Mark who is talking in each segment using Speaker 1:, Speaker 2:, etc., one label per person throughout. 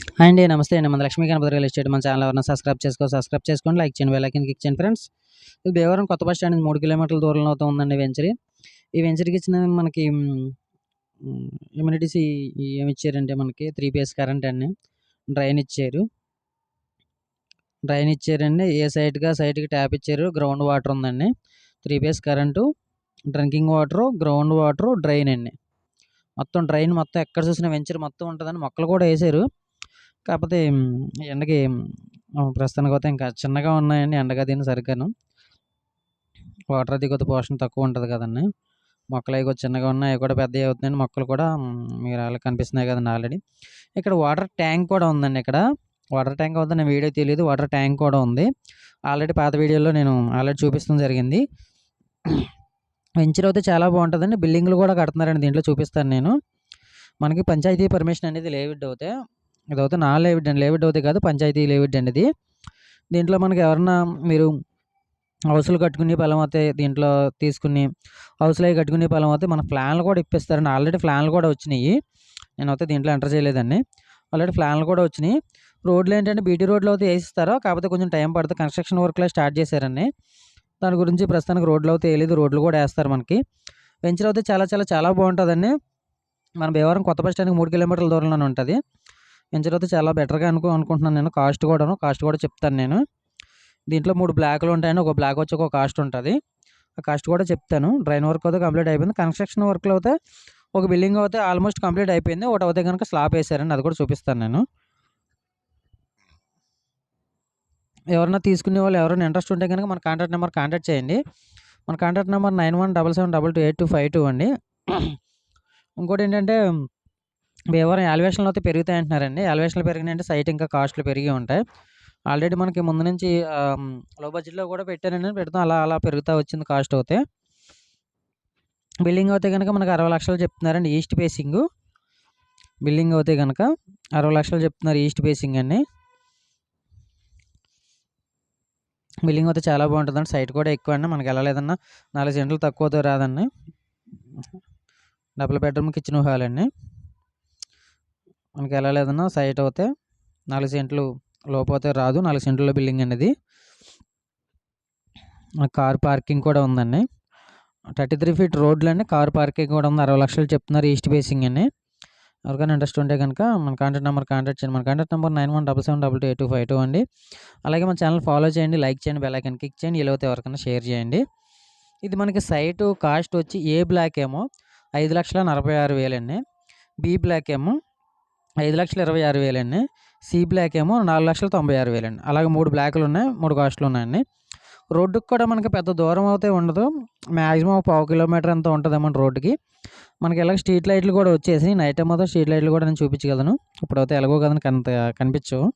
Speaker 1: Hi అండి. నమస్తే అండి. మన లక్ష్మీ గణపతి రియల్ ఎస్టేట్ మన ఛానల్ ఎవరైనా సబ్స్క్రైబ్ చేసుకోండి. లైక్ చేయండి. బెల్ ఐకాన్ క్లిక్ చేయండి ఫ్రెండ్స్. ఇది భీమవరం కొత్త బస్ స్టాండ్ నుంచి 3 కిలోమీటర్ల దూరంలో అవుతూ ఉందండి వెంచరీ. ఈ వెంచరీకి ఇచ్చిన మనకి అమ్యూనిటీస్ ఏమిచ్చారంటే మనకి 3 ఫేజ్ కరెంట్ అండి. డ్రైన్ ఇచ్చారు. ఏ సైట్‌కి ట్యాప్ ఇచ్చారు. గ్రౌండ్ వాటర్ ఉందండి. 3 phase current, drinking water, ground water, drain అండి. డ్రైన్ మొత్తం ఎక్కడ చూసినా వెంచర్ మొత్తం ఉంటదండి. మొక్కలు కూడా ఏసారు. కాకపోతే ఎండకి ప్రస్తుతానికైతే ఇంకా చిన్నగా ఉన్నాయండి. ఎండగా దీన్ని సరిగ్గాను. వాటర్ అది కొద్దిగా పోషణ తక్కువ ఉంటది కదండీ. మొక్కలయి కొద్దిగా చిన్నగా ఉన్నాయి. అవి కూడా పెద్దయి అవుతున్నాయండి. మొక్కలు కూడా మీరు ఆళ్ళకి కనిపిస్తున్నాయి కదండీ ఆల్రెడీ. ఇక్కడ వాటర్ ట్యాంక్ కూడా ఉందండి ఇక్కడ. వాటర్ ట్యాంక్ అవుద్దో నా వీడియో తెలీదు. వాటర్ ట్యాంక్ కూడా ఉంది. ఆల్రెడీ పాత వీడియోలో నేను చూపించడం జరిగింది. వెంచర్ అయితే చాలా బావుంటదండి. బిల్డింగులు కూడా కడుతున్నారండి దీంట్లో చూపిస్తాను నేను. మనకి పంచాయతీ పర్మిషన్ అనేది లేఅవుట్ అవుతే ఇదైతే నా లేఅవుట్ అండి. లేఅవుట్ అవుతే కాదు పంచాయతీ లేఅవుట్ అండి ఇది. దీంట్లో మనకి ఎవరన్నా మీరు హౌస్‌లు కట్టుకునే పలమైతే దీంట్లో తీసుకుని హౌస్‌లయి కట్టుకునే పలమైతే మన ప్లాన్లు కూడా ఇప్పిస్తారండి. ఆల్రెడీ ప్లాన్లు కూడా వచ్చినియి. నేనైతే దీంట్లో ఎంటర్ చేయలేదండి. ఆల్రెడీ ప్లాన్లు కూడా వచ్చినియి. రోడ్లేంటంటే బీటీ రోడ్లు అయితే ఏసిస్తారు. కాకపోతే కొంచెం టైం పడుతుంది. కన్‌స్ట్రక్షన్ వర్క్‌లే స్టార్ట్ చేశారండి. దాని గురించి ప్రస్తుతానికి రోడ్లు అయితే ఏయలేదు. రోడ్లు కూడా ఏస్తారు మనకి. వెంచర్ అయితే చాలా బావుంటదండి. మన భీమవరం కొత్త బస్ స్టాండ్‌కి 3 కిలోమీటర్ల దూరంలోనే ఉంటది. వెంచర్ అయితే చాలా బెటర్‌గా అనుకుంటున్నాను నేను. కాస్ట్ కూడా చెప్తాను నేను. దీంట్లో 3 బ్లాకులు ఉంటాయండి. ఒక బ్లాక్ వచ్చి ఒక కాస్ట్ ఉంటది. ఆ కాస్ట్ కూడా చెప్తాను. డ్రైన్ వర్క్ అయితే కంప్లీట్ అయిపోయింది. కన్‌స్ట్రక్షన్ వర్క్‌లో అయితే ఒక బిల్డింగ్ అయితే ఆల్మోస్ట్ కంప్లీట్ అయిపోయింది. ఒకటైతే గనుక స్లాబ్ ఏసారండి. అది కూడా చూపిస్తాను నేను. ఎవరైనా తీసుకునే వాళ్ళు ఎవరైనా ఇంట్రెస్ట్ ఉంటే గనుక మన కాంటాక్ట్ నెంబర్ కాంటాక్ట్ చేయండి. మన కాంటాక్ట్ నెంబర్ 9177728282 అండి. ఇంకోటేంటంటే భీమవరం యాల్యువేషన్‌లు అయితే పెరుగుతాయంటున్నారండి. యాల్యువేషన్‌లు పెరిగినాయంటే సైట్ ఇంకా కాస్ట్‌లు పెరిగి ఉంటాయి. ఆల్రెడీ మనకి ముందు నుంచి లో బడ్జెట్‌లో కూడా పెట్టానండి. పెడతాం అలా పెరుగుతా వచ్చింది కాస్ట్ అయితే. బిల్డింగ్ అయితే గనక మనకు 60,00,000 చెప్తున్నారండి ఈస్ట్ ఫేసింగు. బిల్డింగ్ అయితే గనక 60,00,000 చెప్తున్నారు ఈస్ట్ ఫేసింగ్ అండి. బిల్డింగ్ అయితే చాలా బావుంటదండి. సైట్ కూడా ఎక్కువండి. మనకి ఎలా లేదన్నా 4 సెంట్లు తక్కువతో రాదండి. డబుల్ బెడ్‌రూమ్ కిచెన్ హాల్ అండి. మనకి ఎలా లేదన్నా సైట్ అయితే 4 సెంట్లు లోపైతే రాదు. 4 సెంట్ల బిల్డింగ్ అండి ఇది. కార్ పార్కింగ్ కూడా ఉందండి. 33 ఫీట్ రోడ్లండి. కార్ పార్కింగ్ కూడా ఉంది. 60,00,000 చెప్తున్నారు ఈస్ట్ ఫేసింగ్ అండి. ఎవరికైనా ఇంట్రెస్ట్ ఉంటే గనక మన కాంటాక్ట్ నెంబర్ కాంటాక్ట్ చేయండి. మన కాంటాక్ట్ నెంబర్ 9177728252 అండి. అలాగే మన ఛానల్ ఫాలో చేయండి, లైక్ చేయండి, బెల్ ఐకాన్ క్లిక్ చేయండి. వీలైతే ఎవరికైనా షేర్ చేయండి. ఇది మనకి సైటు కాస్ట్ వచ్చి ఏ బ్లాక్ ఏమో 5,46,000 అండి. బి బ్లాక్ ఏమో 5,26,000 అండి. సి బ్లాక్ ఏమో 4,96,000 అండి. అలాగే 3 బ్లాకులు ఉన్నాయి. 3 కాస్ట్‌లు ఉన్నాయండి. రోడ్డుకి కూడా మనకి పెద్ద దూరం అయితే ఉండదు. మాక్సిమం ఒక పావు కిలోమీటర్ ఎంతో ఉంటదేమో రోడ్డుకి. మనకి ఇలాగ స్ట్రీట్ లైట్లు కూడా వచ్చేసినాయి. నైట్ టైమ్ అయితే స్ట్రీట్ లైట్లు కూడా నేను చూపించగలను. ఇప్పుడైతే ఎలాగో కదండీ కనిపించవు.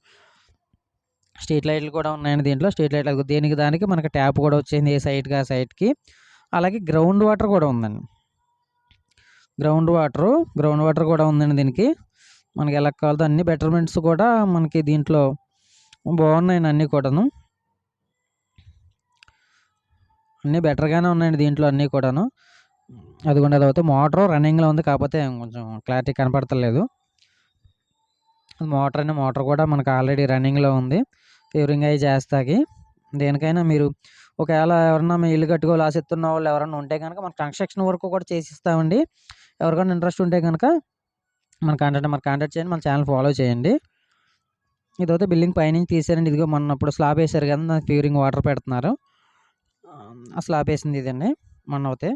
Speaker 1: స్ట్రీట్ లైట్లు కూడా ఉన్నాయండి దీంట్లో. స్ట్రీట్ లైట్లు దేనికి దానికి మనకి ట్యాప్ కూడా వచ్చేసింది. ఏ సైట్‌కి ఆ సైట్‌కి. అలాగే గ్రౌండ్ వాటర్ కూడా ఉందండి. గ్రౌండ్ వాటర్ కూడా ఉందండి దీనికి. మనకి ఎలా కావాలో అన్ని బెటర్మెంట్స్ కూడా మనకి దీంట్లో బాగున్నాయండి అన్నీ కూడాను. అన్నీ బెటర్‌గానే ఉన్నాయండి దీంట్లో అన్నీ కూడాను. అదిగోండి అదైతే మోటారు రన్నింగ్‌లో ఉంది. కాకపోతే కొంచెం క్లారిటీ కనపడతలేదు. మోటార్ కూడా మనకు ఆల్రెడీ రన్నింగ్‌లో ఉంది. క్యూరింగ్ అయి చేస్తాకి. దేనికైనా మీరు ఒకవేళ ఎవరన్నా మీ ఇల్లు కట్టుకోవాలి ఆసక్తి వాళ్ళు ఎవరన్నా ఉంటే గనక మన కన్‌స్ట్రక్షన్ వర్క్ కూడా చేసిస్తామండి. ఎవరికైనా ఇంట్రెస్ట్ ఉంటే గనక మన కాంటాక్ట్ చేయండి. మన ఛానల్ ఫాలో చేయండి. ఇదైతే బిల్డింగ్ పైనుంచి తీశారండి. ఇదిగో మొన్నప్పుడు స్లాబ్ ఏసారు కదా! దానికి ప్యూరింగ్ వాటర్ పెడుతున్నారు. ఆ స్లాబ్ ఏసింది ఇదండి మొన్నైతే.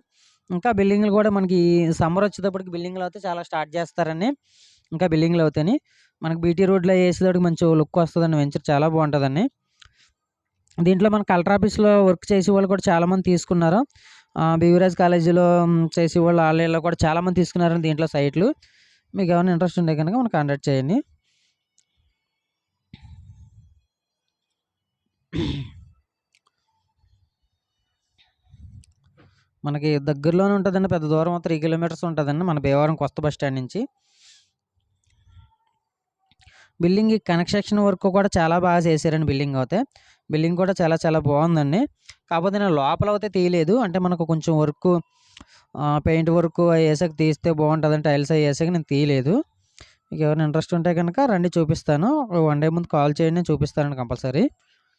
Speaker 1: ఇంకా బిల్డింగ్‌లు కూడా మనకి సమ్మర్ వచ్చేటప్పటికి బిల్డింగ్‌లు అయితే చాలా స్టార్ట్ చేస్తారండి. ఇంకా బిల్డింగ్‌లు అవుతాయని. మనకి బీటీ రోడ్‌లో ఏసేటప్పటికి మంచి లుక్ వస్తదండి. వెంచర్ చాలా బావుంటదండి. దీంట్లో మన కలెక్టర్ ఆఫీస్‌లో వర్క్ చేసేవాళ్ళు కూడా చాలామంది తీసుకున్నారు. బీవీరాజ్ కాలేజీలో చేసేవాళ్ళు ఆళ్ళీళ్ళు కూడా చాలామంది తీసుకున్నారండి దీంట్లో సైట్‌లు. మీకేమైనా ఇంట్రెస్ట్ ఉంటే గనక మనకు కాంటాక్ట్ చేయండి. మనకి దగ్గరలోనే ఉంటదండి. పెద్ద దూరం 3 కిలోమీటర్స్ ఉంటదండి. మన భీమవరం కొత్త బస్ స్టాండ్ నుంచి. బిల్డింగ్ కన్‌స్ట్రక్షన్ వర్క్ కూడా చాలా బాగా చేశారండి బిల్డింగ్ అయితే. బిల్డింగ్ కూడా చాలా బావుందండి. కాకపోతే నేను లోపలైతే తీయలేదు. అంటే మనకు కొంచెం వర్కు పెయింట్ వర్కు అయి ఏసాక తీస్తే బావుంటదని టైల్స్ అయి ఏసాక నేను తీయలేదు. మీకు ఎవరైనా ఇంట్రెస్ట్ ఉంటే కనుక రండి చూపిస్తాను. 1 డే ముందు కాల్ చేయండి నేను చూపిస్తానండి కంపల్సరీ.